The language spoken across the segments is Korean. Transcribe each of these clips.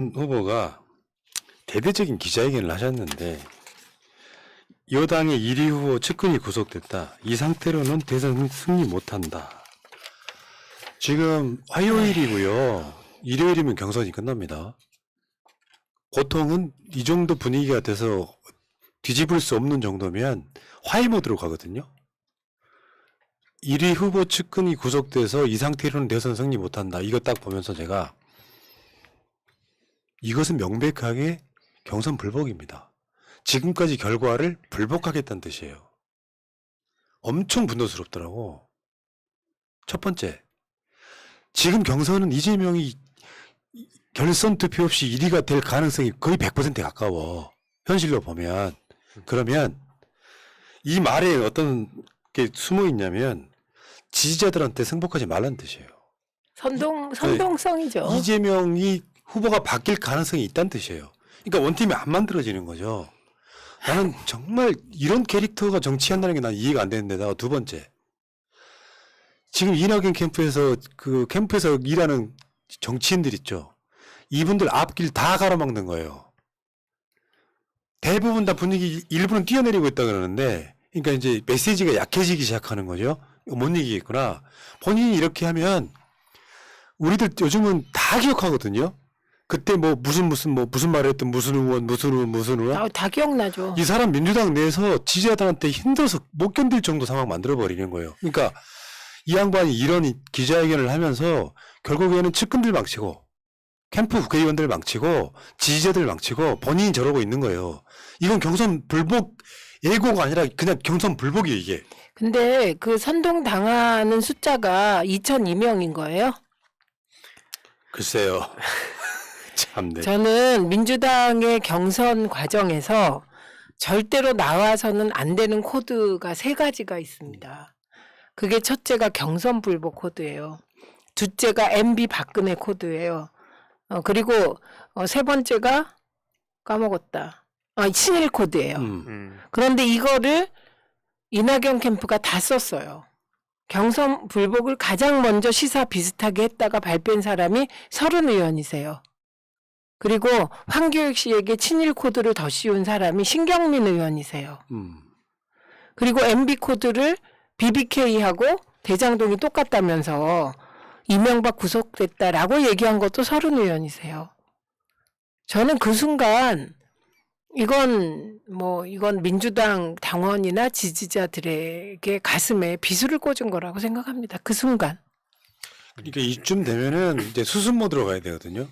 후보가 대대적인 기자회견을 하셨는데 여당의 1위 후보 측근이 구속됐다. 이 상태로는 대선 승리 못한다. 지금 화요일이고요. 일요일이면 경선이 끝납니다. 보통은 이 정도 분위기가 돼서 뒤집을 수 없는 정도면 화해 모드로 가거든요. 1위 후보 측근이 구속돼서 이 상태로는 대선 승리 못한다. 이거 딱 보면서 제가 이것은 명백하게 경선 불복입니다. 지금까지 결과를 불복하겠다는 뜻이에요. 엄청 분노스럽더라고. 첫 번째, 지금 경선은 이재명이 결선 투표 없이 1위가 될 가능성이 거의 100%에 가까워. 현실로 보면. 그러면 이 말에 어떤 게 숨어 있냐면 지지자들한테 승복하지 말라는 뜻이에요. 선동성이죠. 이재명이 후보가 바뀔 가능성이 있다는 뜻이에요. 그러니까 원팀이 안 만들어지는 거죠. 나는 정말 이런 캐릭터가 정치한다는 게 난 이해가 안 되는데다가 두 번째, 지금 이낙연 캠프에서 그 캠프에서 일하는 정치인들 있죠. 이분들 앞길 다 가로막는 거예요. 대부분 다 분위기 일부는 뛰어내리고 있다 그러는데, 그러니까 이제 메시지가 약해지기 시작하는 거죠. 못 이기겠구나. 본인이 이렇게 하면 우리들 요즘은 다 기억하거든요. 그때 뭐 무슨 말을 했든 무슨 의원. 다 기억나죠. 이 사람 민주당 내에서 지지자들한테 힘들어서 못 견딜 정도 상황 만들어버리는 거예요. 그러니까 이 양반이 이런 기자회견을 하면서 결국에는 측근들 망치고 캠프 국회의원들 망치고 지지자들 망치고 본인이 저러고 있는 거예요. 이건 경선 불복 예고가 아니라 그냥 경선 불복이에요, 이게. 근데 그 선동당하는 숫자가 2,002명인 거예요? 글쎄요. 참네. 저는 민주당의 경선 과정에서 절대로 나와서는 안 되는 코드가 3가지가 있습니다. 그게 첫째가 경선 불복 코드예요. 둘째가 MB 박근혜 코드예요. 그리고 세 번째가 까먹었다. 친일 코드예요. 그런데 이거를 이낙연 캠프가 다 썼어요. 경선 불복을 가장 먼저 시사 비슷하게 했다가 발표한 사람이 서른 의원이세요. 그리고 황교익 씨에게 친일 코드를 더 씌운 사람이 신경민 의원이세요. 그리고 MB 코드를 BBK하고 대장동이 똑같다면서 이명박 구속됐다라고 얘기한 것도 서른 의원이세요. 저는 그 순간 이건 민주당 당원이나 지지자들에게 가슴에 비수를 꽂은 거라고 생각합니다. 그 순간. 그러니까 이쯤 되면은 이제 수습 모드로 가야 되거든요.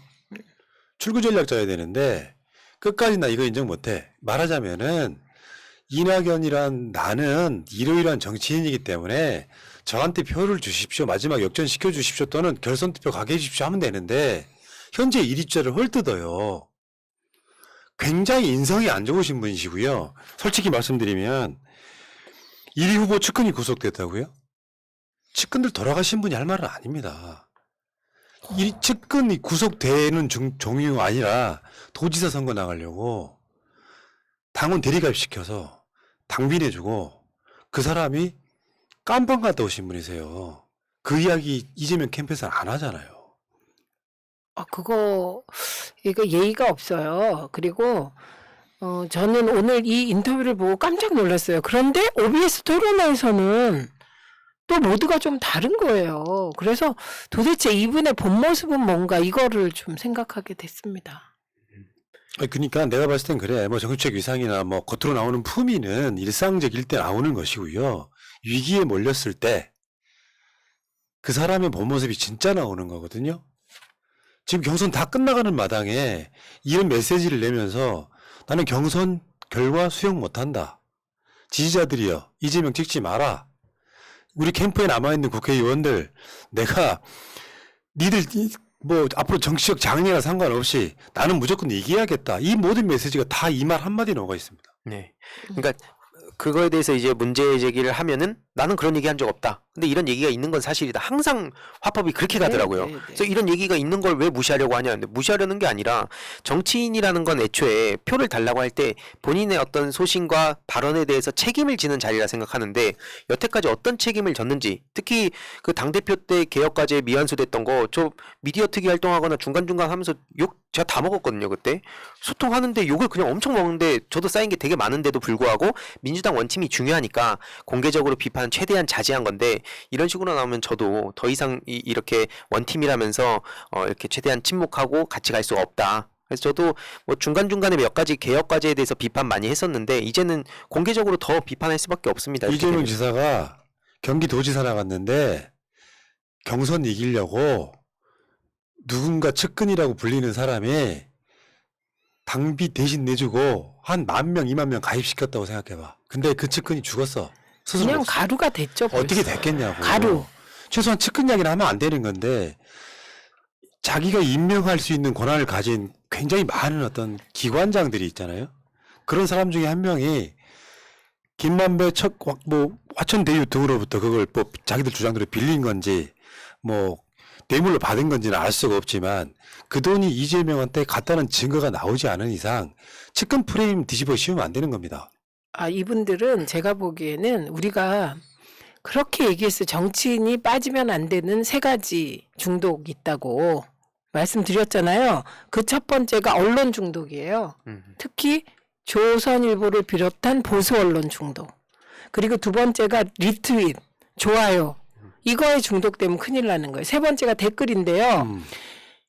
출구 전략 짜야 되는데 끝까지 나 이거 인정 못해. 말하자면은 이낙연이란 나는 이러이러한 정치인이기 때문에 저한테 표를 주십시오. 마지막 역전시켜 주십시오. 또는 결선 투표 가게 해 주십시오 하면 되는데 현재 1위자를 헐뜯어요. 굉장히 인성이 안 좋으신 분이시고요. 솔직히 말씀드리면 1위 후보 측근이 구속됐다고요? 측근들 돌아가신 분이 할 말은 아닙니다. 이 측근이 구속되는 종류가 아니라 도지사 선거 나가려고 당원 대리가입 시켜서 당빈해주고 그 사람이 깜빵 갔다 오신 분이세요. 그 이야기 이재명 캠프에서는 안 하잖아요. 이거 예의가 없어요. 그리고 저는 오늘 이 인터뷰를 보고 깜짝 놀랐어요. 그런데 OBS 토론회에서는 또 모두가 좀 다른 거예요. 그래서 도대체 이분의 본 모습은 뭔가 이거를 좀 생각하게 됐습니다. 그러니까 내가 봤을 땐 그래. 뭐 정치적 위상이나 뭐 겉으로 나오는 품위는 일상적일 때 나오는 것이고요. 위기에 몰렸을 때 그 사람의 본 모습이 진짜 나오는 거거든요. 지금 경선 다 끝나가는 마당에 이런 메시지를 내면서 나는 경선 결과 수용 못한다. 지지자들이여 이재명 찍지 마라. 우리 캠프에 남아있는 국회의원들 내가 니들 뭐 앞으로 정치적 장애나 상관없이 나는 무조건 이겨야겠다. 이 모든 메시지가 다 이 말 한마디에 녹아 있습니다. 네. 그러니까 그거에 대해서 이제 문제 제기를 하면은 나는 그런 얘기 한 적 없다. 근데 이런 얘기가 있는 건 사실이다. 항상 화법이 그렇게 가더라고요. 네. 그래서 이런 얘기가 있는 걸 왜 무시하려고 하냐. 근데 무시하려는 게 아니라 정치인이라는 건 애초에 표를 달라고 할 때 본인의 어떤 소신과 발언에 대해서 책임을 지는 자리라 생각하는데 여태까지 어떤 책임을 졌는지, 특히 그 당대표 때 개혁과제 미완수 됐던 거 저 미디어 특위 활동하거나 중간중간 하면서 욕 제가 다 먹었거든요. 그때 소통하는데 욕을 그냥 엄청 먹는데 저도 쌓인 게 되게 많은데도 불구하고 민주당 원팀이 중요하니까 공개적으로 비판 최대한 자제한 건데 이런 식으로 나오면 저도 더 이상 이렇게 원팀이라면서 이렇게 최대한 침묵하고 같이 갈 수가 없다. 그래서 저도 뭐 중간중간에 몇 가지 개혁 과제에 대해서 비판 많이 했었는데 이제는 공개적으로 더 비판할 수밖에 없습니다. 이렇게 이재명 되면. 지사가 경기도지사 나갔는데 경선 이기려고 누군가 측근이라고 불리는 사람이 당비 대신 내주고 한 10,000명, 20,000명 가입시켰다고 생각해봐. 근데 그 측근이 죽었어. 스스로 그냥 없어. 가루가 됐죠. 벌써. 어떻게 됐겠냐고. 가루. 최소한 측근 이야기는 하면 안 되는 건데 자기가 임명할 수 있는 권한을 가진 굉장히 많은 어떤 기관장들이 있잖아요. 그런 사람 중에 한 명이 김만배 화천대유 등으로부터 그걸 뭐 자기들 주장대로 빌린 건지 뭐 뇌물로 받은 건지는 알 수가 없지만 그 돈이 이재명한테 갔다는 증거가 나오지 않은 이상 측근 프레임 뒤집어 씌우면 안 되는 겁니다. 아, 이분들은 제가 보기에는 우리가 그렇게 얘기했어요. 정치인이 빠지면 안 되는 3가지 중독이 있다고 말씀드렸잖아요. 그 첫 번째가 언론 중독이에요. 특히 조선일보를 비롯한 보수 언론 중독. 그리고 두 번째가 리트윗, 좋아요. 이거에 중독되면 큰일 나는 거예요. 세 번째가 댓글인데요.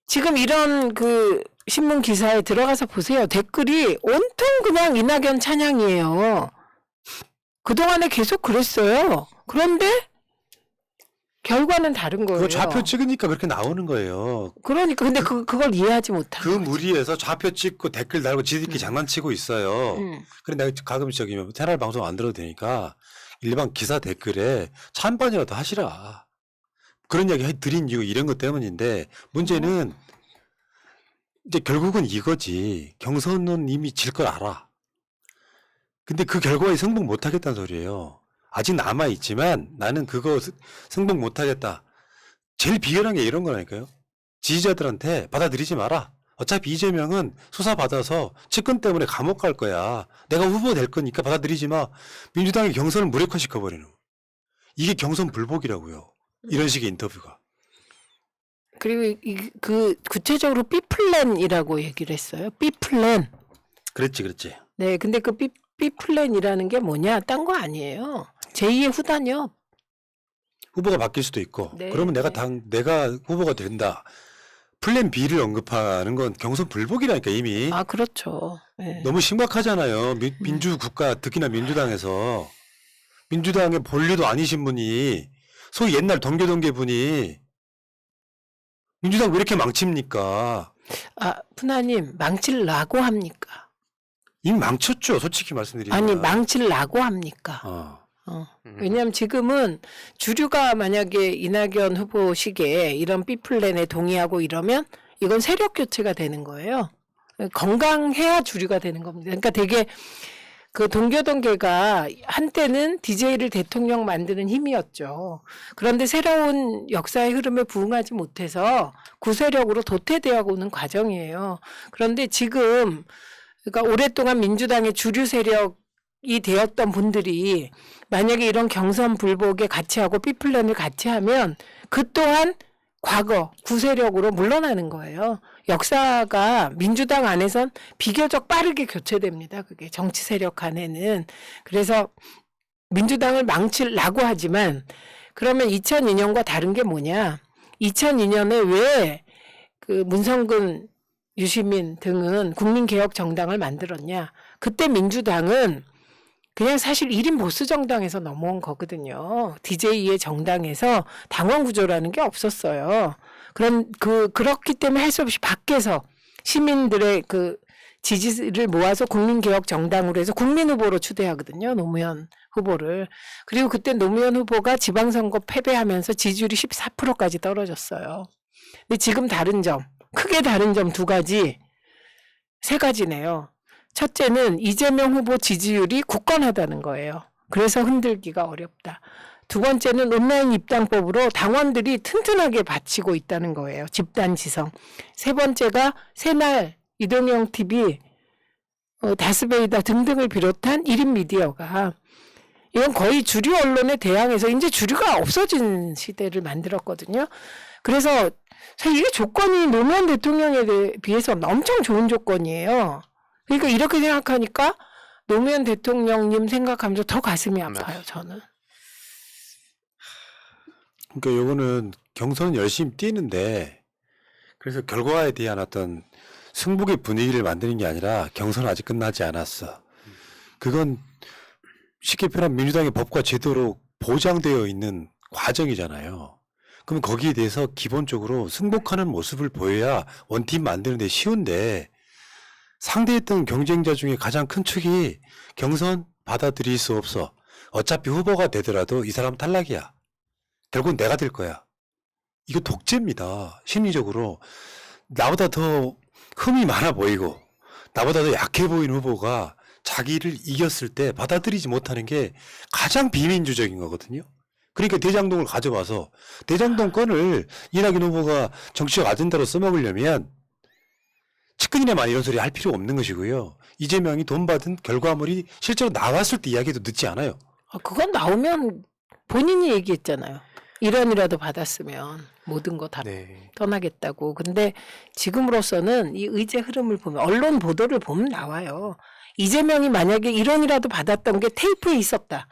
지금 이런 그 신문 기사에 들어가서 보세요. 댓글이 온통 그냥 이낙연 찬양이에요. 그동안에 계속 그랬어요. 그런데 결과는 다른 거예요. 그거 좌표 찍으니까 그렇게 나오는 거예요. 그러니까 근데 그걸 이해하지 못하는 그 거지. 무리에서 좌표 찍고 댓글 달고 지들끼리 장난치고 있어요. 그래 내가 가끔씩 저기 채널 방송 안 들어도 되니까 일반 기사 댓글에 찬반이라도 하시라. 그런 이야기 드린 이유 이런 것 때문인데 문제는 이제 결국은 이거지. 경선은 이미 질 걸 알아. 근데 그 결과에 승복 못 하겠다는 소리예요. 아직 남아 있지만 나는 그거 승복 못 하겠다. 제일 비열한 게 이런 거라니까요. 지지자들한테 받아들이지 마라. 어차피 이재명은 수사받아서 측근 때문에 감옥 갈 거야. 내가 후보 될 거니까 받아들이지 마. 민주당의 경선을 무력화시켜버리는. 이게 경선 불복이라고요. 이런 식의 인터뷰가. 그리고 그 구체적으로 B 플랜이라고 얘기를 했어요. B 플랜. 그랬지. 네, 근데 그 B 플랜이라는 게 뭐냐? 딴 거 아니에요. 제2의 후단협. 후보가 바뀔 수도 있고. 네, 그러면 내가 후보가 된다. 플랜 B를 언급하는 건 경선 불복이라니까 이미. 아, 그렇죠. 네. 너무 심각하잖아요. 민주국가 특히나 민주당에서 민주당의 본류도 아니신 분이 소위 옛날 동계 분이 민주당 왜 이렇게 망칩니까? 아, 푸나님 망칠라고 합니까? 이미 망쳤죠. 솔직히 말씀드리면. 아니, 망칠라고 합니까? 왜냐하면 지금은 주류가 만약에 이낙연 후보 시기에 이런 B 플랜에 동의하고 이러면 이건 세력 교체가 되는 거예요. 건강해야 주류가 되는 겁니다. 그러니까 되게 그 동교동계가 한때는 DJ를 대통령 만드는 힘이었죠. 그런데 새로운 역사의 흐름에 부응하지 못해서 구세력으로 도태되어 오는 과정이에요. 그런데 지금 그러니까 오랫동안 민주당의 주류 세력이 되었던 분들이 만약에 이런 경선 불복에 같이 하고 B플랜을 같이 하면 그 또한 과거 구세력으로 물러나는 거예요. 역사가 민주당 안에선 비교적 빠르게 교체됩니다. 그게 정치 세력 안에는. 그래서 민주당을 망치려고 하지만 그러면 2002년과 다른 게 뭐냐. 2002년에 왜 그 문성근, 유시민 등은 국민개혁정당을 만들었냐. 그때 민주당은 그냥 사실 1인 보수 정당에서 넘어온 거거든요. DJ의 정당에서 당원 구조라는 게 없었어요. 그렇기 때문에 할 수 없이 밖에서 시민들의 그 지지를 모아서 국민개혁 정당으로 해서 국민 후보로 추대하거든요. 노무현 후보를. 그리고 그때 노무현 후보가 지방선거 패배하면서 지지율이 14%까지 떨어졌어요. 근데 지금 다른 점, 크게 다른 점 2가지, 3가지네요. 첫째는 이재명 후보 지지율이 굳건하다는 거예요. 그래서 흔들기가 어렵다. 두 번째는 온라인 입당법으로 당원들이 튼튼하게 바치고 있다는 거예요. 집단 지성. 세 번째가 새날 이동영 TV, 다스베이다 등등을 비롯한 1인 미디어가 이건 거의 주류 언론에 대항해서 이제 주류가 없어진 시대를 만들었거든요. 그래서 사실 이게 조건이 노무현 대통령에 비해서 엄청 좋은 조건이에요. 그러니까 이렇게 생각하니까 노무현 대통령님 생각하면서 더 가슴이 아파요, 저는. 그러니까 요거는 경선은 열심히 뛰는데 그래서 결과에 대한 어떤 승복의 분위기를 만드는 게 아니라 경선은 아직 끝나지 않았어. 그건 쉽게 표현하면 민주당의 법과 제도로 보장되어 있는 과정이잖아요. 그럼 거기에 대해서 기본적으로 승복하는 모습을 보여야 원팀 만드는 데 쉬운데 상대했던 경쟁자 중에 가장 큰 축이 경선 받아들일 수 없어. 어차피 후보가 되더라도 이 사람 탈락이야. 결국은 내가 될 거야. 이거 독재입니다. 심리적으로. 나보다 더 흠이 많아 보이고 나보다 더 약해 보이는 후보가 자기를 이겼을 때 받아들이지 못하는 게 가장 비민주적인 거거든요. 그러니까 대장동을 가져와서 대장동 건을 이낙연 후보가 정치적 아젠다로 써먹으려면 측근이네만 이런 소리 할 필요 없는 것이고요. 이재명이 돈 받은 결과물이 실제로 나왔을 때 이야기도 늦지 않아요. 그건 나오면 본인이 얘기했잖아요. 1원이라도 받았으면 모든 거 다 네. 떠나겠다고. 근데 지금으로서는 이 의제 흐름을 보면 언론 보도를 보면 나와요. 이재명이 만약에 1원이라도 받았던 게 테이프에 있었다.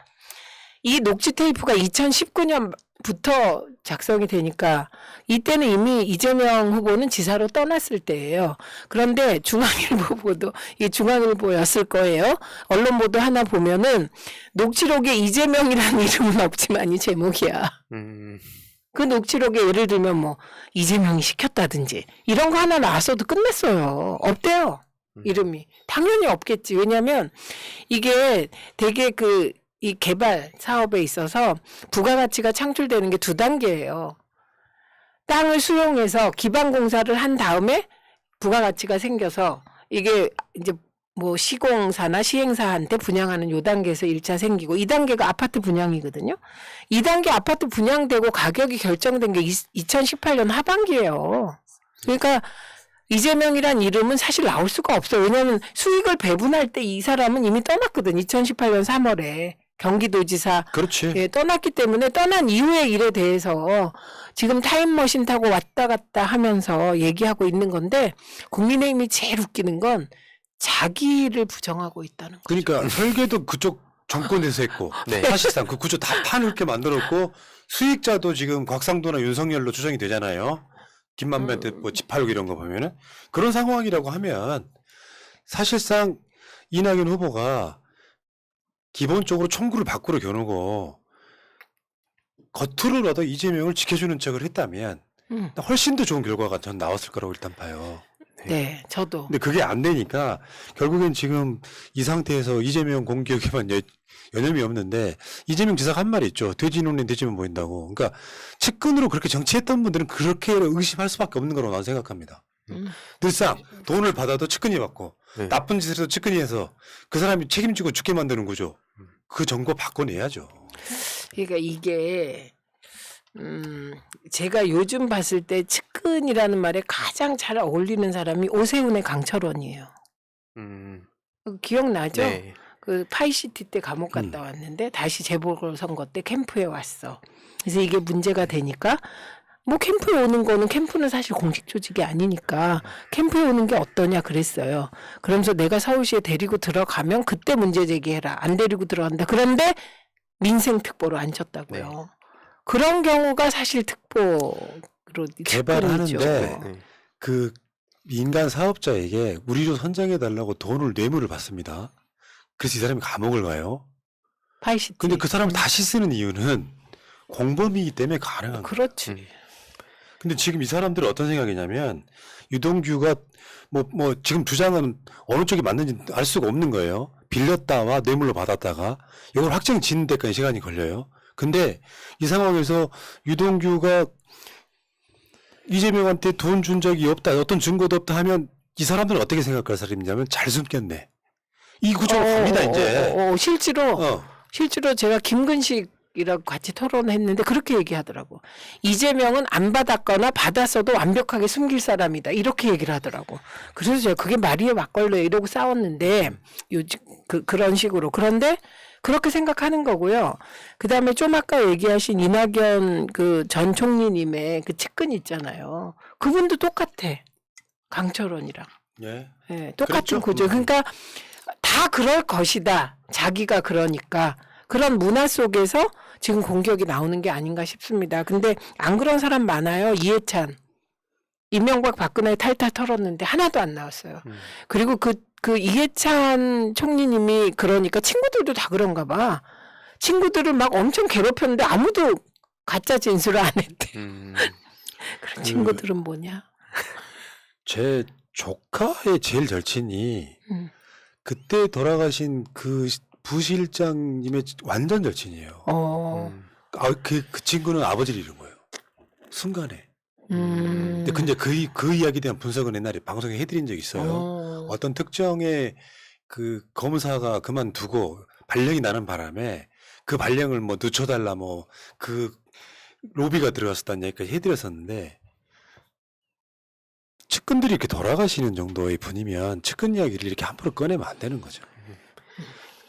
이 녹취 테이프가 2019년부터 작성이 되니까 이때는 이미 이재명 후보는 지사로 떠났을 때예요. 그런데 중앙일보 보도, 이게 중앙일보였을 거예요. 언론 보도 하나 보면은 녹취록에 이재명이라는 이름은 없지만 이 제목이야. 그 녹취록에 예를 들면 뭐 이재명이 시켰다든지 이런 거 하나 나왔어도 끝냈어요. 없대요. 이름이. 당연히 없겠지. 왜냐하면 이게 되게 이 개발 사업에 있어서 부가가치가 창출되는 게 2단계예요. 땅을 수용해서 기반 공사를 한 다음에 부가가치가 생겨서 이게 이제 뭐 시공사나 시행사한테 분양하는 요 단계에서 1차 생기고 2단계가 아파트 분양이거든요. 2단계 아파트 분양되고 가격이 결정된 게 2018년 하반기예요. 그러니까 이재명이란 이름은 사실 나올 수가 없어요. 왜냐하면 수익을 배분할 때 이 사람은 이미 떠났거든. 2018년 3월에 경기도지사 그렇지. 떠났기 때문에 떠난 이후의 일에 대해서 지금 타임머신 타고 왔다 갔다 하면서 얘기하고 있는 건데 국민의힘이 제일 웃기는 건 자기를 부정하고 있다는 거죠. 그러니까 설계도 그쪽 정권에서 했고 네. 사실상 그 구조 다 파놓게 만들었고 수익자도 지금 곽상도나 윤석열로 추정이 되잖아요. 김만배한테 뭐 집팔육 이런 거 보면은 그런 상황이라고 하면 사실상 이낙연 후보가 기본적으로 총구를 밖으로 겨누고 겉으로라도 이재명을 지켜주는 척을 했다면 훨씬 더 좋은 결과가 전 나왔을 거라고 일단 봐요. 네, 저도. 근데 그게 안 되니까 결국엔 지금 이 상태에서 이재명 공격에만 여념이 없는데 이재명 지사가 한 말이 있죠. 돼지 눈엔 돼지만 보인다고. 그러니까 측근으로 그렇게 정치했던 분들은 그렇게 의심할 수밖에 없는 거라고 나는 생각합니다. 늘상 돈을 받아도 측근이 받고 네. 나쁜 짓을 해도 측근이 해서 그 사람이 책임지고 죽게 만드는 구조. 그 정보 바꿔내야죠. 그러니까 이게 제가 요즘 봤을 때 측근이라는 말에 가장 잘 어울리는 사람이 오세훈의 강철원이에요. 기억나죠? 네. 그 파이시티 때 감옥 갔다 왔는데 다시 재보궐선거 때 캠프에 왔어. 그래서 이게 문제가 되니까 뭐 캠프에 오는 거는 캠프는 사실 공식 조직이 아니니까 캠프에 오는 게 어떠냐 그랬어요. 그러면서 내가 서울시에 데리고 들어가면 그때 문제 제기해라. 안 데리고 들어간다. 그런데 민생특보로 앉혔다고요. 네. 그런 경우가 사실 특보로 개발하는데 측근이죠. 그 민간 사업자에게 우리로 선정해 달라고 돈을 뇌물을 받습니다. 그래서 이 사람이 감옥을 가요. 파이시티. 근데 그 사람을 다시 쓰는 이유는 공범이기 때문에 가능한 거예요. 그렇지. 근데 지금 이 사람들은 어떤 생각이냐면 유동규가 뭐 지금 주장은 어느 쪽이 맞는지 알 수가 없는 거예요. 빌렸다와 뇌물로 받았다가 이걸 확정 짓는 데까지 시간이 걸려요. 근데 이 상황에서 유동규가 이재명한테 돈 준 적이 없다, 어떤 증거도 없다 하면 이 사람들은 어떻게 생각할 사람이냐면 잘 숨겼네. 이 구조가 갑니다 이제. 실제로 제가 김근식 이라고 같이 토론했는데 그렇게 얘기하더라고. 이재명은 안 받았거나 받았어도 완벽하게 숨길 사람이다. 이렇게 얘기를 하더라고. 그래서 제가 그게 말이에요 막걸리에 이러고 싸웠는데 요즘 그런 식으로. 그런데 그렇게 생각하는 거고요. 그다음에 좀 아까 얘기하신 이낙연 그 전 총리님의 그 측근 있잖아요. 그분도 똑같아. 강철원이랑. 예. 예, 똑같은 그렇죠. 구조. 그러니까 다 그럴 것이다. 자기가 그러니까. 그런 문화 속에서 지금 공격이 나오는 게 아닌가 싶습니다. 근데 안 그런 사람 많아요. 이해찬. 이명박 박근혜 탈탈 털었는데 하나도 안 나왔어요. 그리고 그 이해찬 총리님이 그러니까 친구들도 다 그런가 봐. 친구들을 막 엄청 괴롭혔는데 아무도 가짜 진술을 안 했대. 그런 친구들은 뭐냐? 제 조카의 제일 절친이 그때 돌아가신 그 부실장님의 완전 절친이에요. 그 친구는 아버지를 잃은 거예요. 순간에. 근데 그 이야기에 대한 분석은 옛날에 방송에 해드린 적이 있어요. 어떤 특정의 그 검사가 그만두고 발령이 나는 바람에 그 발령을 뭐 늦춰달라 뭐 그 로비가 들어갔었다는 얘기까지 해드렸었는데 측근들이 이렇게 돌아가시는 정도의 분이면 측근 이야기를 이렇게 함부로 꺼내면 안 되는 거죠.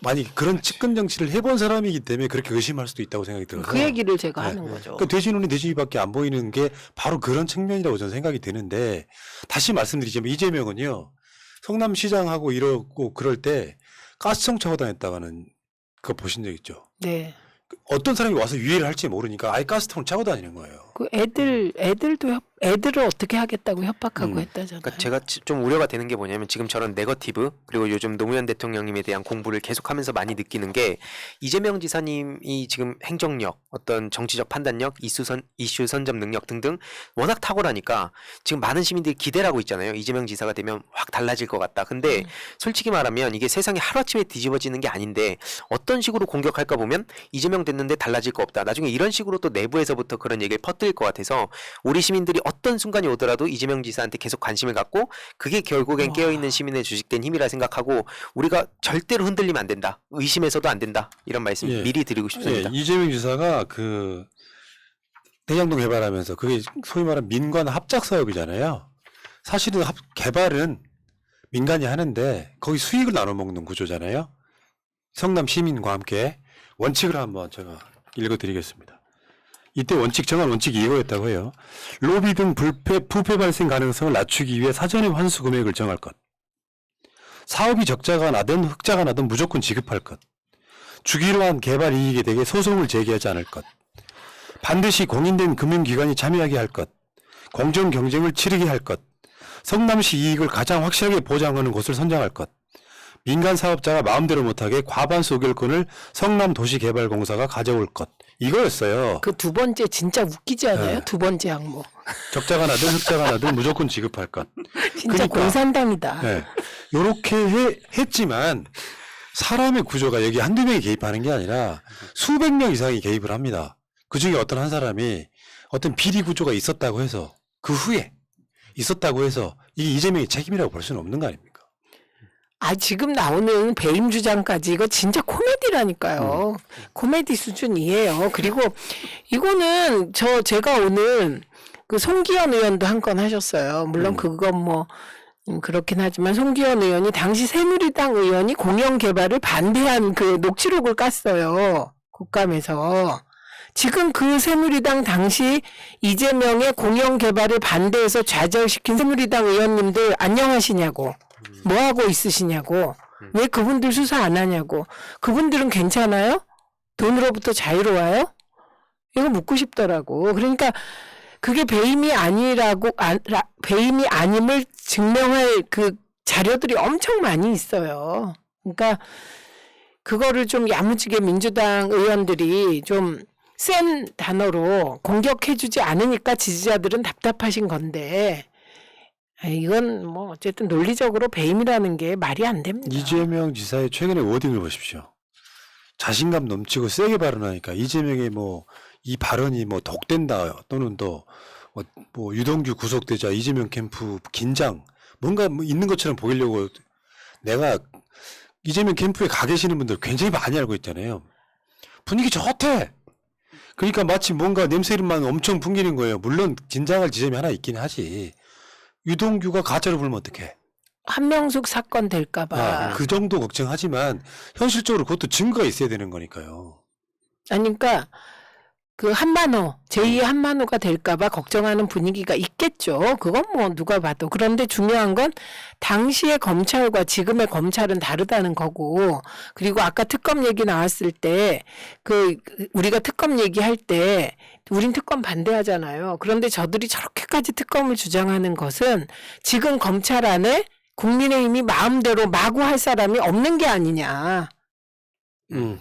만약 그런 측근 정치를 해본 사람이기 때문에 그렇게 의심할 수도 있다고 생각이 들어서 그 얘기를 제가 하는 거죠. 그러니까 돼지눈이 돼지밖에 안 보이는 게 바로 그런 측면이라고 저는 생각이 드는데 다시 말씀드리자면 이재명은요 성남시장하고 이러고 그럴 때 가스청 차고 다녔다가는 그거 보신 적 있죠? 네. 어떤 사람이 와서 유해를 할지 모르니까 아예 가스통을 차고 다니는 거예요. 그 애들을 어떻게 하겠다고 협박하고 했다잖아요. 그러니까 제가 좀 우려가 되는 게 뭐냐면 지금처럼 네거티브 그리고 요즘 노무현 대통령님에 대한 공부를 계속하면서 많이 느끼는 게 이재명 지사님이 지금 행정력, 어떤 정치적 판단력, 이슈 선점 능력 등등 워낙 탁월하니까 지금 많은 시민들이 기대를 하고 있잖아요. 이재명 지사가 되면 확 달라질 것 같다. 근데 솔직히 말하면 이게 세상이 하루아침에 뒤집어지는 게 아닌데 어떤 식으로 공격할까 보면 이재명 됐는데 달라질 거 없다. 나중에 이런 식으로 또 내부에서부터 그런 얘기를 퍼뜨릴 것 같아서 우리 시민들이 어떤 순간이 오더라도 이재명 지사한테 계속 관심을 갖고 그게 결국엔 깨어있는 시민의 주식된 힘이라 생각하고 우리가 절대로 흔들리면 안 된다. 의심해서도 안 된다. 이런 말씀 미리 드리고 싶습니다. 이재명 지사가 그 대장동 개발하면서 그게 소위 말하는 민관 합작 사업이잖아요. 사실은 개발은 민간이 하는데 거기 수익을 나눠 먹는 구조잖아요. 성남 시민과 함께 원칙을 한번 제가 읽어드리겠습니다. 이때 정한 원칙이 이거였다고 해요. 로비 등 부패 발생 가능성을 낮추기 위해 사전에 환수 금액을 정할 것. 사업이 적자가 나든 흑자가 나든 무조건 지급할 것. 주기로 한 개발 이익에 대해 소송을 제기하지 않을 것. 반드시 공인된 금융기관이 참여하게 할 것. 공정 경쟁을 치르게 할 것. 성남시 이익을 가장 확실하게 보장하는 곳을 선정할 것. 민간 사업자가 마음대로 못하게 과반수 의결권을 성남도시개발공사가 가져올 것. 이거였어요. 그 두 번째 진짜 웃기지 않아요? 네. 두 번째 항목. 적자가 나든 흑자가 나든 무조건 지급할 것. 진짜 그러니까, 공산당이다. 네. 요렇게 했지만 사람의 구조가 여기 한두 명이 개입하는 게 아니라 수백 명 이상이 개입을 합니다. 그중에 어떤 한 사람이 어떤 비리 구조가 있었다고 해서 그 후에 있었다고 해서 이게 이재명의 책임이라고 볼 수는 없는 거 아닙니까? 지금 나오는 배임 주장까지 이거 진짜 코미디라니까요. 코미디 수준이에요. 그리고 이거는 제가 오늘 그 송기현 의원도 한 건 하셨어요. 물론 그건 뭐 그렇긴 하지만 송기현 의원이 당시 새누리당 의원이 공영 개발을 반대한 그 녹취록을 깠어요. 국감에서. 지금 그 새누리당 당시 이재명의 공영 개발을 반대해서 좌절시킨 새누리당 의원님들 안녕하시냐고. 뭐 하고 있으시냐고. 왜 그분들 수사 안 하냐고. 그분들은 괜찮아요? 돈으로부터 자유로워요? 이거 묻고 싶더라고. 그러니까 그게 배임이 배임이 아님을 증명할 그 자료들이 엄청 많이 있어요. 그러니까 그거를 좀 야무지게 민주당 의원들이 좀 센 단어로 공격해주지 않으니까 지지자들은 답답하신 건데 이건 뭐 어쨌든 논리적으로 배임이라는 게 말이 안 됩니다. 이재명 지사의 최근의 워딩을 보십시오. 자신감 넘치고 세게 발언하니까 이재명의 뭐 이 발언이 뭐 독된다 또는 또 뭐 유동규 구속되자 이재명 캠프 긴장 뭔가 뭐 있는 것처럼 보이려고 내가 이재명 캠프에 가 계시는 분들 굉장히 많이 알고 있잖아요. 분위기 좋대. 그러니까 마치 뭔가 냄새만 엄청 풍기는 거예요. 물론 긴장할 지점이 하나 있긴 하지. 유동규가 가짜로 불면 어떡해? 한명숙 사건 될까봐. 그 정도 걱정하지만 현실적으로 그것도 증거가 있어야 되는 거니까요. 아니, 그러니까 그 한만호, 제2의 한만호가 될까봐 걱정하는 분위기가 있겠죠. 그건 뭐 누가 봐도. 그런데 중요한 건 당시의 검찰과 지금의 검찰은 다르다는 거고, 그리고 아까 특검 얘기 나왔을 때 그 우리가 특검 얘기할 때 우린 특검 반대하잖아요. 그런데 저들이 저렇게까지 특검을 주장하는 것은 지금 검찰 안에 국민의힘이 마음대로 마구 할 사람이 없는 게 아니냐.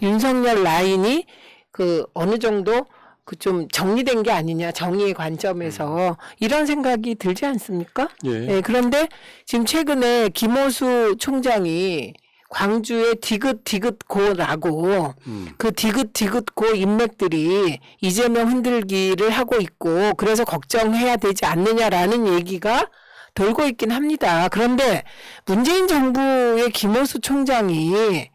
윤석열 라인이 그 어느 정도 그 좀 정리된 게 아니냐, 정의의 관점에서 이런 생각이 들지 않습니까? 예. 네, 그런데 지금 최근에 김호수 총장이 광주의 디귿디귿고라고 그 디귿디귿고 인맥들이 이재명 흔들기를 하고 있고 그래서 걱정해야 되지 않느냐라는 얘기가 돌고 있긴 합니다. 그런데 문재인 정부의 김호수 총장이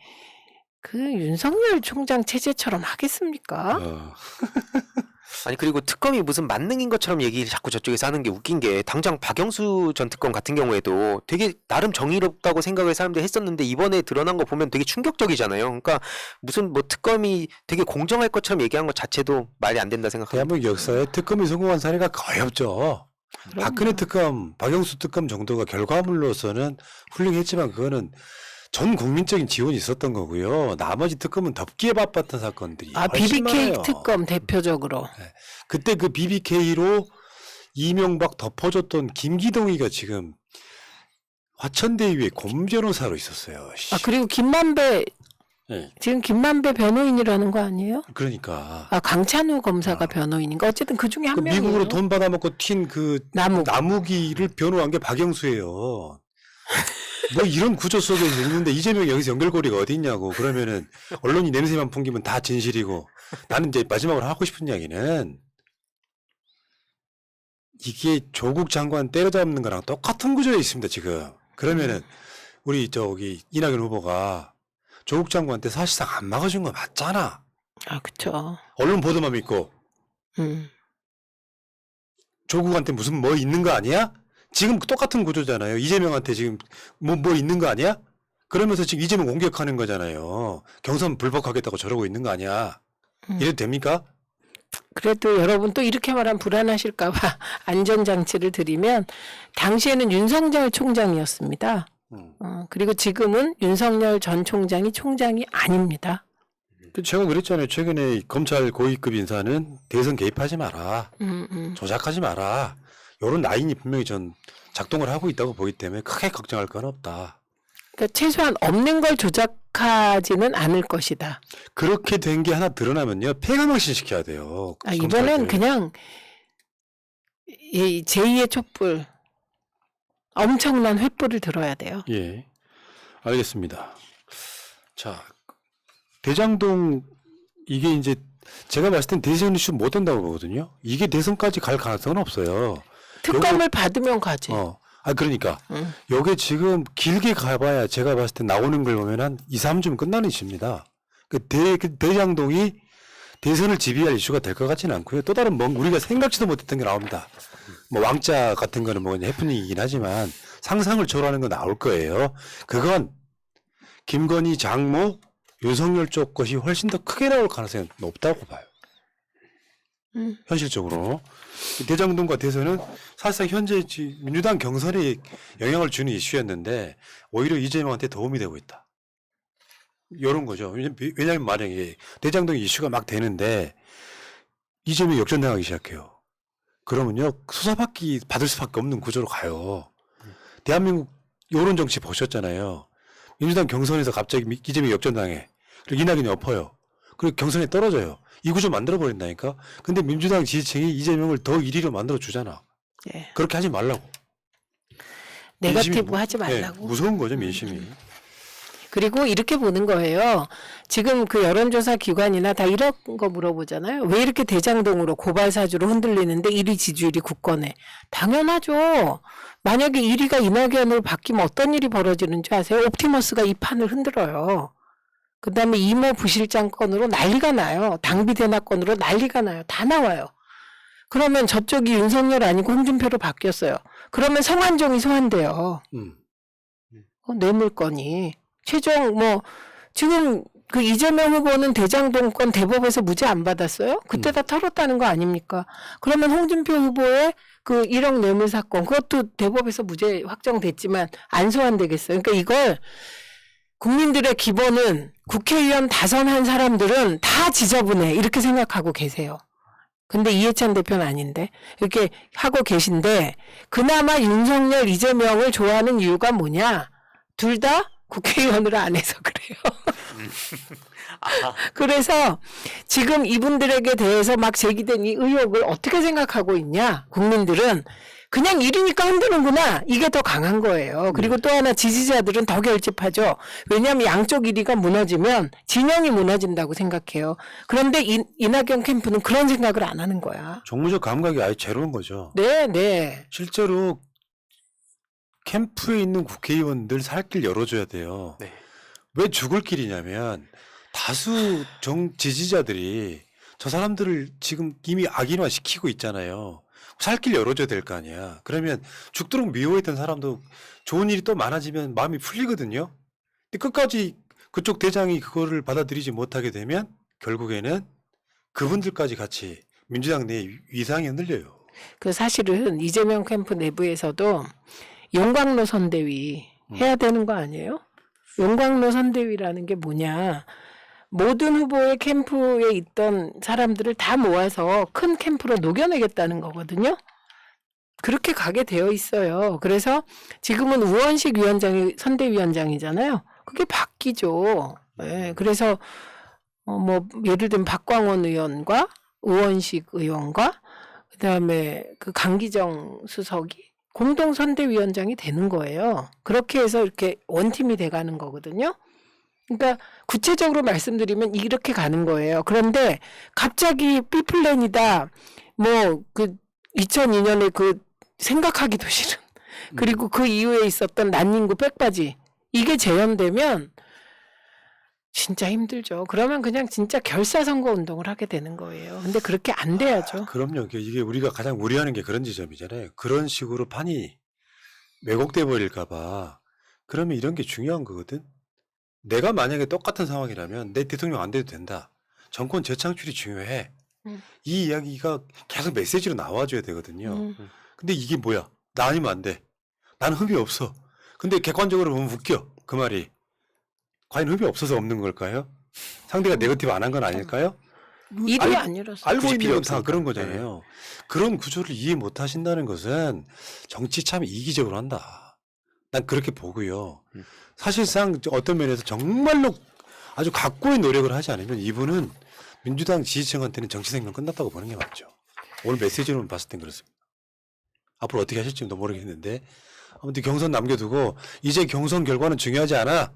그 윤석열 총장 체제처럼 하겠습니까? 아니 그리고 특검이 무슨 만능인 것처럼 얘기를 자꾸 저쪽에서 하는 게 웃긴 게 당장 박영수 전 특검 같은 경우에도 되게 나름 정의롭다고 생각을 사람들이 했었는데 이번에 드러난 거 보면 되게 충격적이잖아요. 그러니까 무슨 뭐 특검이 되게 공정할 것처럼 얘기한 것 자체도 말이 안 된다 생각합니다. 대한민국 역사에 특검이 성공한 사례가 거의 없죠. 박근혜 특검, 박영수 특검 정도가 결과물로서는 훌륭했지만 그거는 전 국민적인 지원이 있었던 거고요. 나머지 특검은 덮기에 바빴던 사건들이 훨씬 BBK 많아요. 특검 대표적으로. 그때 그 BBK로 이명박 덮어줬던 김기동이가 지금 화천대유의 곰 변호사로 있었어요. 그리고 김만배 네. 지금 김만배 변호인이라는 거 아니에요? 그러니까 강찬우 검사가 변호인인가? 어쨌든 그 중에 한 그 명이에요. 미국으로 돈 받아먹고 튄 그 나무기를 변호한 게 박영수예요. 뭐 이런 구조 속에서 있는데 이재명이 여기서 연결고리가 어디 있냐고. 그러면은 언론이 냄새만 풍기면 다 진실이고. 나는 이제 마지막으로 하고 싶은 이야기는 이게 조국 장관 때려잡는 거랑 똑같은 구조에 있습니다 지금. 그러면은 우리 저기 이낙연 후보가 조국 장관한테 사실상 안 막아준 거 맞잖아. 그쵸. 언론 보도만 믿고 조국한테 무슨 뭐 있는 거 아니야? 지금 똑같은 구조잖아요. 이재명한테 지금 뭐 있는 거 아니야? 그러면서 지금 이재명 공격하는 거잖아요. 경선 불복하겠다고 저러고 있는 거 아니야? 이래도 됩니까? 그래도 여러분 또 이렇게 말하면 불안하실까봐 안전장치를 드리면 당시에는 윤석열 총장이었습니다. 그리고 지금은 윤석열 전 총장이 총장이 아닙니다. 제가 그랬잖아요. 최근에 검찰 고위급 인사는 대선 개입하지 마라. 조작하지 마라. 이런 라인이 분명히 전 작동을 하고 있다고 보기 때문에 크게 걱정할 건 없다. 그러니까 최소한 없는 걸 조작하지는 않을 것이다. 그렇게 된 게 하나 드러나면요. 폐가망신 시켜야 돼요. 이번엔 그냥 이 제2의 촛불 엄청난 횃불을 들어야 돼요. 예, 알겠습니다. 자, 대장동 이게 이제 제가 봤을 땐 대선 이슈 못 된다고 보거든요. 이게 대선까지 갈 가능성은 없어요. 특검을 받으면 가지. 그러니까 요게 지금 길게 가봐야 제가 봤을 때 나오는 걸 보면 한 2, 3주면 끝나는 이슈입니다. 그 대장동이 대선을 지배할 이슈가 될 것 같지는 않고요. 또 다른 우리가 생각지도 못했던 게 나옵니다. 뭐 왕자 같은 거는 뭐 해프닝이긴 하지만 상상을 초월하는 거 나올 거예요. 그건 김건희 장모 윤석열 쪽 것이 훨씬 더 크게 나올 가능성이 높다고 봐요. 현실적으로 대장동과 대선은 사실상 현재 민주당 경선에 영향을 주는 이슈였는데 오히려 이재명한테 도움이 되고 있다. 이런 거죠. 왜냐하면 만약에 대장동 이슈가 막 되는데 이재명이 역전당하기 시작해요. 그러면요 받을 수밖에 없는 구조로 가요. 대한민국 여론 정치 보셨잖아요. 민주당 경선에서 갑자기 이재명이 역전당해. 그리고 이낙연이 엎어요. 그리고 경선에 떨어져요. 이 구조 만들어버린다니까. 근데 민주당 지지층이 이재명을 더 1위로 만들어주잖아. 예. 그렇게 하지 말라고. 네거티브 하지 말라고. 네, 무서운 거죠 민심이. 그리고 이렇게 보는 거예요. 지금 그 여론조사 기관이나 다 이런 거 물어보잖아요. 왜 이렇게 대장동으로 고발사주로 흔들리는데 1위 지지율이 굳건해. 당연하죠. 만약에 1위가 이낙연으로 바뀌면 어떤 일이 벌어지는 줄 아세요? 옵티머스가 이 판을 흔들어요. 그다음에 이모 부실장 건으로 난리가 나요. 당비 대납 건으로 난리가 나요. 다 나와요. 그러면 저쪽이 윤석열 아니고 홍준표로 바뀌었어요. 그러면 성완종이 소환돼요. 뇌물건이. 최종 지금 그 이재명 후보는 대장동 건 대법에서 무죄 안 받았어요? 그때 다 털었다는 거 아닙니까? 그러면 홍준표 후보의 그 1억 뇌물 사건 그것도 대법에서 무죄 확정됐지만 안 소환되겠어요. 그러니까 이걸 국민들의 기본은 국회의원 다선한 사람들은 다 지저분해 이렇게 생각하고 계세요. 근데 이해찬 대표는 아닌데 이렇게 하고 계신데 그나마 윤석열, 이재명을 좋아하는 이유가 뭐냐? 둘 다 국회의원으로 안 해서 그래요. 그래서 지금 이분들에게 대해서 막 제기된 이 의혹을 어떻게 생각하고 있냐? 국민들은 그냥 일이니까 흔드는구나. 이게 더 강한 거예요. 그리고 또 하나 지지자들은 더 결집하죠. 왜냐하면 양쪽 1위가 무너지면 진영이 무너진다고 생각해요. 그런데 이낙연 캠프는 그런 생각을 안 하는 거야. 정무적 감각이 아예 제로인 거죠. 네, 네. 실제로 캠프에 있는 국회의원들 살 길 열어줘야 돼요. 네. 왜 죽을 길이냐면 다수 지지자들이 저 사람들을 지금 이미 악인화 시키고 있잖아요. 살 길 열어줘야 될 거 아니야. 그러면 죽도록 미워했던 사람도 좋은 일이 또 많아지면 마음이 풀리거든요. 근데 끝까지 그쪽 대장이 그거를 받아들이지 못하게 되면 결국에는 그분들까지 같이 민주당 내 위상이 흔들려요. 그 사실은 이재명 캠프 내부에서도 용광로 선대위 해야 되는 거 아니에요? 용광로 선대위라는 게 뭐냐? 모든 후보의 캠프에 있던 사람들을 다 모아서 큰 캠프로 녹여내겠다는 거거든요. 그렇게 가게 되어 있어요. 그래서 지금은 우원식 위원장이 선대위원장이잖아요. 그게 바뀌죠. 네, 그래서 예를 들면 박광원 의원과 우원식 의원과 그다음에 그 강기정 수석이 공동 선대위원장이 되는 거예요. 그렇게 해서 이렇게 원팀이 돼가는 거거든요. 그러니까 구체적으로 말씀드리면 이렇게 가는 거예요. 그런데 갑자기 B플랜이다. 그 2002년에 그 생각하기도 싫은 그리고 그 이후에 있었던 난닝구 백바지 이게 재현되면 진짜 힘들죠. 그러면 그냥 진짜 결사선거 운동을 하게 되는 거예요. 근데 그렇게 안 돼야죠. 그럼요. 이게 우리가 가장 우려하는 게 그런 지점이잖아요. 그런 식으로 판이 왜곡돼 버릴까 봐. 그러면 이런 게 중요한 거거든. 내가 만약에 똑같은 상황이라면 내 대통령 안 돼도 된다. 정권 재창출이 중요해. 이 이야기가 계속 메시지로 나와줘야 되거든요. 근데 이게 뭐야? 나 아니면 안 돼. 나는 흠이 없어. 근데 객관적으로 보면 웃겨. 그 말이. 과연 흠이 없어서 없는 걸까요? 상대가 네거티브 안 한 건 아닐까요? 일이 안 일어서. 알고 굳이 있는 필요 건 다 없으니까. 그런 거잖아요. 그런 구조를 이해 못 하신다는 것은 정치 참 이기적으로 한다. 난 그렇게 보고요. 사실상 어떤 면에서 정말로 아주 각고의 노력을 하지 않으면 이분은 민주당 지지층한테는 정치 생명 끝났다고 보는 게 맞죠. 오늘 메시지로는 봤을 땐 그렇습니다. 앞으로 어떻게 하실지도 모르겠는데 아무튼 경선 남겨두고 이제 경선 결과는 중요하지 않아.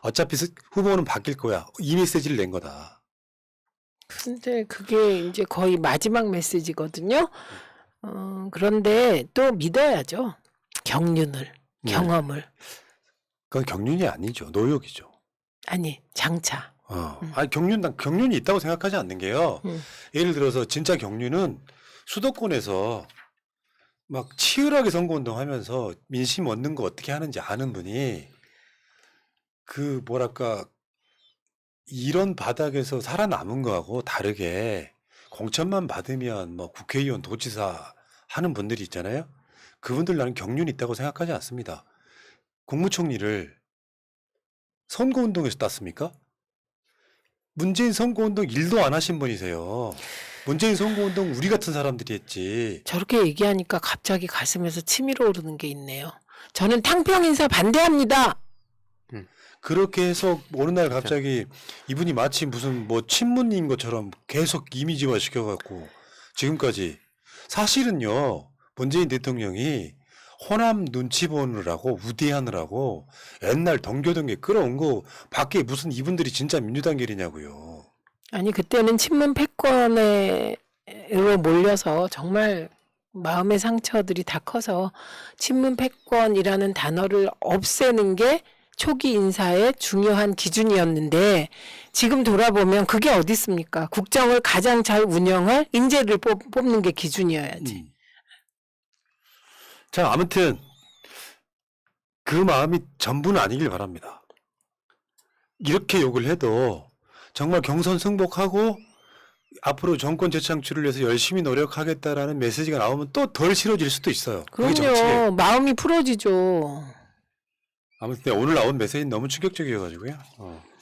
어차피 후보는 바뀔 거야. 이 메시지를 낸 거다. 근데 그게 이제 거의 마지막 메시지거든요. 그런데 또 믿어야죠. 경륜을, 경험을. 그건 경륜이 아니죠. 노역이죠. 아니, 장차. 아니 난 경륜이 있다고 생각하지 않는 게요. 예를 들어서 진짜 경륜은 수도권에서 막 치열하게 선거운동하면서 민심 얻는 거 어떻게 하는지 아는 분이 그 뭐랄까 이런 바닥에서 살아남은 거하고 다르게 공천만 받으면 뭐 국회의원, 도지사 하는 분들이 있잖아요. 그분들 나는 경륜이 있다고 생각하지 않습니다. 국무총리를 선거운동에서 땄습니까? 문재인 선거운동 일도 안 하신 분이세요. 문재인 선거운동 우리 같은 사람들이 했지. 저렇게 얘기하니까 갑자기 가슴에서 치밀어 오르는 게 있네요. 저는 탕평 인사 반대합니다. 그렇게 해서 어느 날 갑자기 이분이 마치 무슨 뭐 친문인 것처럼 계속 이미지화 시켜갖고 지금까지 사실은요 문재인 대통령이 호남 눈치 보느라고 우대하느라고 옛날 동교동계 끌어온 거 밖에 무슨 이분들이 진짜 민주당결이냐고요. 아니 그때는 친문 패권으로 몰려서 정말 마음의 상처들이 다 커서 친문 패권이라는 단어를 없애는 게 초기 인사의 중요한 기준이었는데 지금 돌아보면 그게 어디 있습니까? 국정을 가장 잘 운영할 인재를 뽑는 게 기준이어야지. 자, 아무튼 그 마음이 전부는 아니길 바랍니다. 이렇게 욕을 해도 정말 경선 승복하고 앞으로 정권 재창출을 위해서 열심히 노력하겠다라는 메시지가 나오면 또 덜 싫어질 수도 있어요. 그게 정치예요. 그럼요. 마음이 풀어지죠. 아무튼 오늘 나온 메시지는 너무 충격적이어가지고요.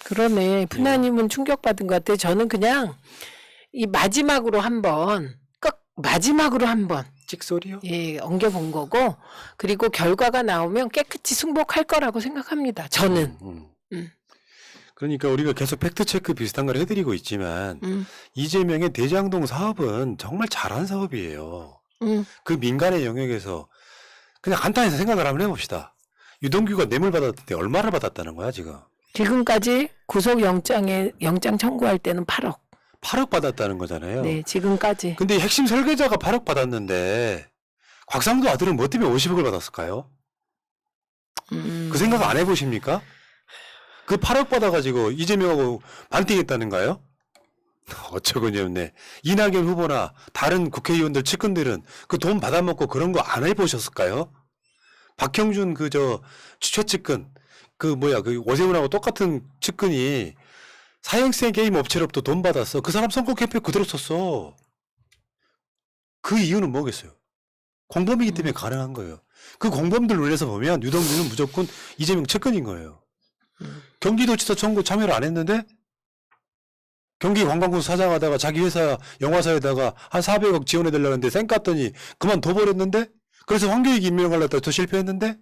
그러네. 푸나님은 충격받은 것 같아요. 저는 그냥 이 마지막으로 한번 찍소리요? 예, 엉겨본 거고 그리고 결과가 나오면 깨끗이 승복할 거라고 생각합니다. 저는. 그러니까 우리가 계속 팩트체크 비슷한 걸 해드리고 있지만 이재명의 대장동 사업은 정말 잘한 사업이에요. 그 민간의 영역에서 그냥 간단해서 생각을 한번 해봅시다. 유동규가 뇌물 받았을 때 얼마를 받았다는 거야 지금? 지금까지 영장 청구할 때는 8억. 8억 받았다는 거잖아요. 네, 지금까지. 근데 핵심 설계자가 8억 받았는데 곽상도 아들은 뭐 때문에 50억을 받았을까요? 그 생각 안 해보십니까? 그 8억 받아가지고 이재명하고 반띵했다는가요? 어처구니없네. 이낙연 후보나 다른 국회의원들 측근들은 그 돈 받아먹고 그런 거 안 해보셨을까요? 박형준 최측근 그 오세훈하고 똑같은 측근이 사행성 게임 업체로부터 돈 받았어. 그 사람 선거 캠페인 그대로 썼어. 그 이유는 뭐겠어요? 공범이기 때문에 가능한 거예요. 그 공범들 논리에서 보면 유동규는 무조건 이재명 측근인 거예요. 경기도지사 선거 참여를 안 했는데 경기관광부 사장하다가 자기 회사 영화사에다가 한 400억 지원해달라는데 쌩 깠더니 그만둬버렸는데 그래서 황교익 임명하려다 더 실패했는데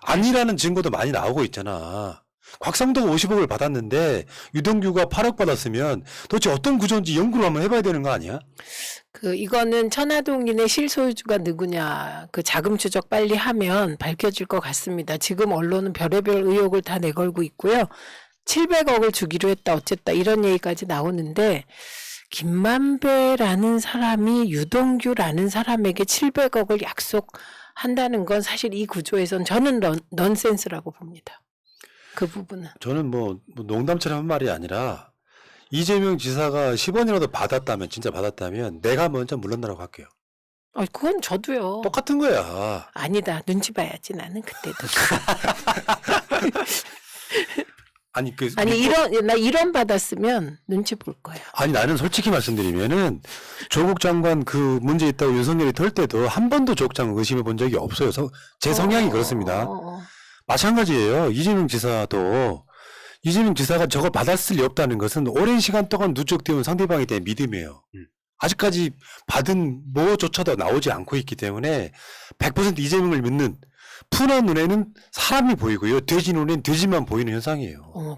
아니라는 증거도 많이 나오고 있잖아. 곽상도가 50억을 받았는데 유동규가 8억 받았으면 도대체 어떤 구조인지 연구를 한번 해봐야 되는 거 아니야? 이거는 천화동인의 실소유주가 누구냐 그 자금 추적 빨리 하면 밝혀질 것 같습니다. 지금 언론은 별의별 의혹을 다 내걸고 있고요. 700억을 주기로 했다 어쨌다 이런 얘기까지 나오는데 김만배라는 사람이 유동규라는 사람에게 700억을 약속한다는 건 사실 이 구조에선 저는 넌센스라고 봅니다. 그 부분은. 저는 뭐 농담처럼 한 말이 아니라 이재명 지사가 10원이라도 받았다면 진짜 받았다면 내가 먼저 물러나라고 할게요. 그건 저도요. 똑같은 거야. 아니다. 눈치 봐야지 나는 그때도. 아니 나 1원 받았으면 눈치 볼 거야. 아니 나는 솔직히 말씀드리면은 조국 장관 그 문제 있다고 윤석열이 털 때도 한 번도 조국 장관 의심해 본 적이 없어요. 제 성향이 그렇습니다. 마찬가지예요. 이재명 지사가 저걸 받았을 리 없다는 것은 오랜 시간 동안 누적되어 온 상대방에 대한 믿음이에요. 아직까지 받은 뭐조차도 나오지 않고 있기 때문에 100% 이재명을 믿는 푸나 눈에는 사람이 보이고요. 돼지 눈에는 돼지만 보이는 현상이에요.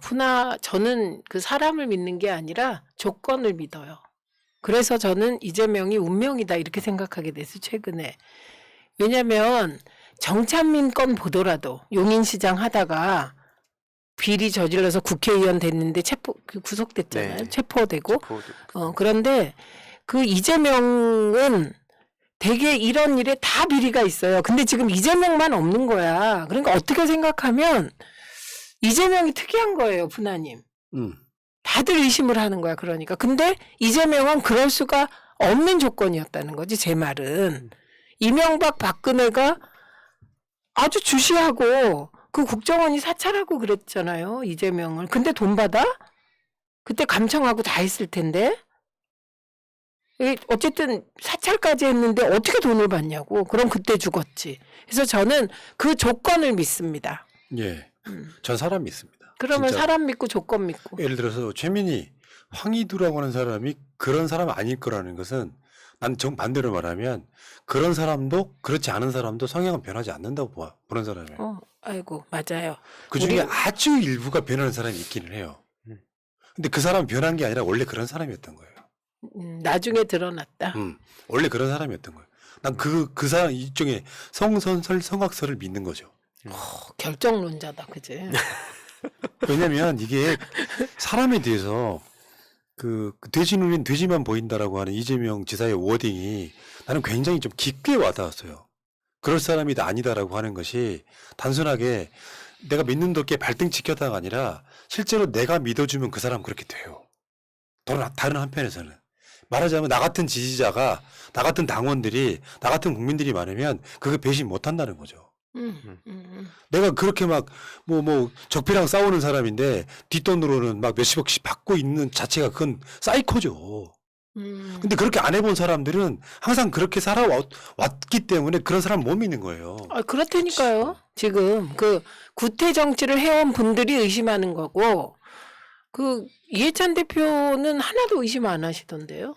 저는 그 사람을 믿는 게 아니라 조건을 믿어요. 그래서 저는 이재명이 운명이다 이렇게 생각하게 됐어요. 최근에. 왜냐하면 정찬민 건 보더라도 용인시장 하다가 비리 저질러서 국회의원 됐는데 구속됐잖아요. 네. 체포되고. 그런데 그 이재명은 되게 이런 일에 다 비리가 있어요. 근데 지금 이재명만 없는 거야. 그러니까 어떻게 생각하면 이재명이 특이한 거예요, 푸나님. 다들 의심을 하는 거야, 그러니까. 근데 이재명은 그럴 수가 없는 조건이었다는 거지, 제 말은. 이명박, 박근혜가 아주 주시하고 그 국정원이 사찰하고 그랬잖아요, 이재명을. 근데 돈 받아? 그때 감청하고 다 했을 텐데. 어쨌든 사찰까지 했는데 어떻게 돈을 받냐고. 그럼 그때 죽었지. 그래서 저는 그 조건을 믿습니다. 예, 전 사람 믿습니다. 그러면 진짜. 사람 믿고 조건 믿고. 예를 들어서 최민희, 황희두라고 하는 사람이 그런 사람 아닐 거라는 것은 난 정반대로 말하면 그런 사람도 그렇지 않은 사람도 성향은 변하지 않는다고 보는 사람이에요. 아이고 맞아요. 그 중에 아주 일부가 변하는 사람이 있기는 해요. 근데 그 사람은 변한 게 아니라 원래 그런 사람이었던 거예요. 나중에 드러났다. 원래 그런 사람이었던 거예요. 난 그 사람 일종의 성선설 성악설을 믿는 거죠. 결정론자다, 그지? 왜냐면 이게 사람에 대해서 그 돼지 눈엔 돼지만 보인다라고 하는 이재명 지사의 워딩이 나는 굉장히 좀 깊게 와닿았어요. 그럴 사람이다 아니다라고 하는 것이 단순하게 내가 믿는 덕에 발등 지켰다가 아니라 실제로 내가 믿어주면 그 사람 그렇게 돼요. 다른 한편에서는 말하자면 나 같은 지지자가 나 같은 당원들이 나 같은 국민들이 많으면 그거 배신 못한다는 거죠. 내가 그렇게 막 뭐 적폐랑 싸우는 사람인데 뒷돈으로는 막 몇십억씩 받고 있는 자체가 그건 사이코죠. 근데 그렇게 안 해본 사람들은 항상 그렇게 살아왔기 때문에 그런 사람 못 믿는 거예요. 아, 그렇다니까요. 지금 그 구태 정치를 해온 분들이 의심하는 거고 그 이해찬 대표는 하나도 의심 안 하시던데요.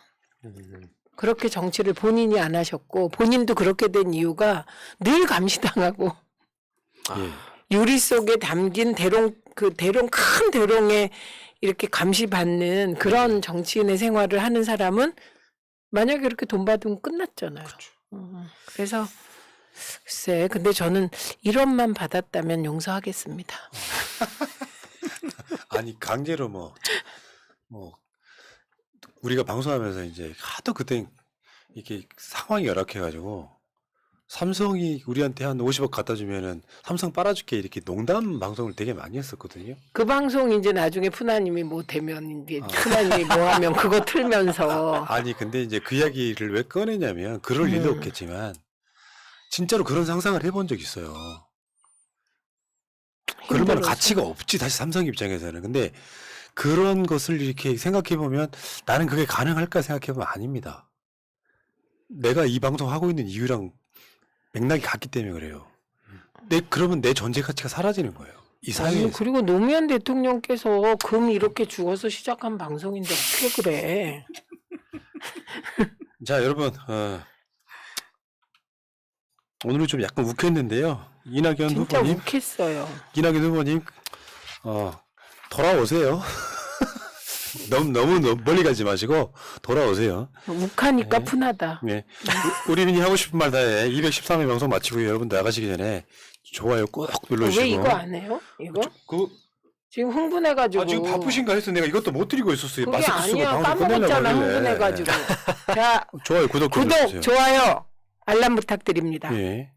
그렇게 정치를 본인이 안 하셨고 본인도 그렇게 된 이유가 늘 감시당하고 예. 유리 속에 담긴 대롱 큰 대롱에 이렇게 감시받는 그런 정치인의 생활을 하는 사람은 만약에 이렇게 돈 받으면 끝났잖아요. 그래서 글쎄, 근데 저는 1원만 받았다면 용서하겠습니다. 아니 강제로 뭐 우리가 방송하면서 이제 하도 그때 이렇게 상황이 열악해가지고 삼성이 우리한테 한 50억 갖다 주면은 삼성 빨아줄게 이렇게 농담 방송을 되게 많이 했었거든요. 그 방송 이제 나중에 푸나님이 뭐 되면 이제 푸나님이 뭐 하면 그거 틀면서 아니 근데 이제 그 이야기를 왜 꺼내냐면 그럴 일도 없겠지만 진짜로 그런 상상을 해본 적 있어요. 그럴 만한 힘들어서. 가치가 없지 다시 삼성 입장에서는. 근데 그런 것을 이렇게 생각해 보면 나는 그게 가능할까 생각해 보면 아닙니다. 내가 이 방송 하고 있는 이유랑 맥락이 같기 때문에 그래요. 그러면 내 존재 가치가 사라지는 거예요. 이 아니, 사회에서. 그리고 노무현 대통령께서 금 이렇게 죽어서 시작한 방송인데 어떻게 그래? 자 여러분 오늘은 좀 약간 욱했는데요. 이낙연 진짜 후보님, 욱했어요. 이낙연 후보님 돌아오세요. 너무 멀리 가지 마시고 돌아오세요. 욱하니까 네. 푼하다. 네. 우리는 하고 싶은 말 다 해. 213회 방송 마치고 여러분 나가시기 전에 좋아요 꼭 눌러주시고. 왜 이거 안 해요? 이거? 그, 지금 흥분해가지고. 지금 바쁘신가 해서 내가 이것도 못 드리고 있었어요. 그게 마스크 쓰고 아니야. 방송 끝내려고 까먹었잖아. 하길래. 흥분해가지고. 자, 좋아요 구독 구독, 눌러주세요. 좋아요, 알람 부탁드립니다. 예.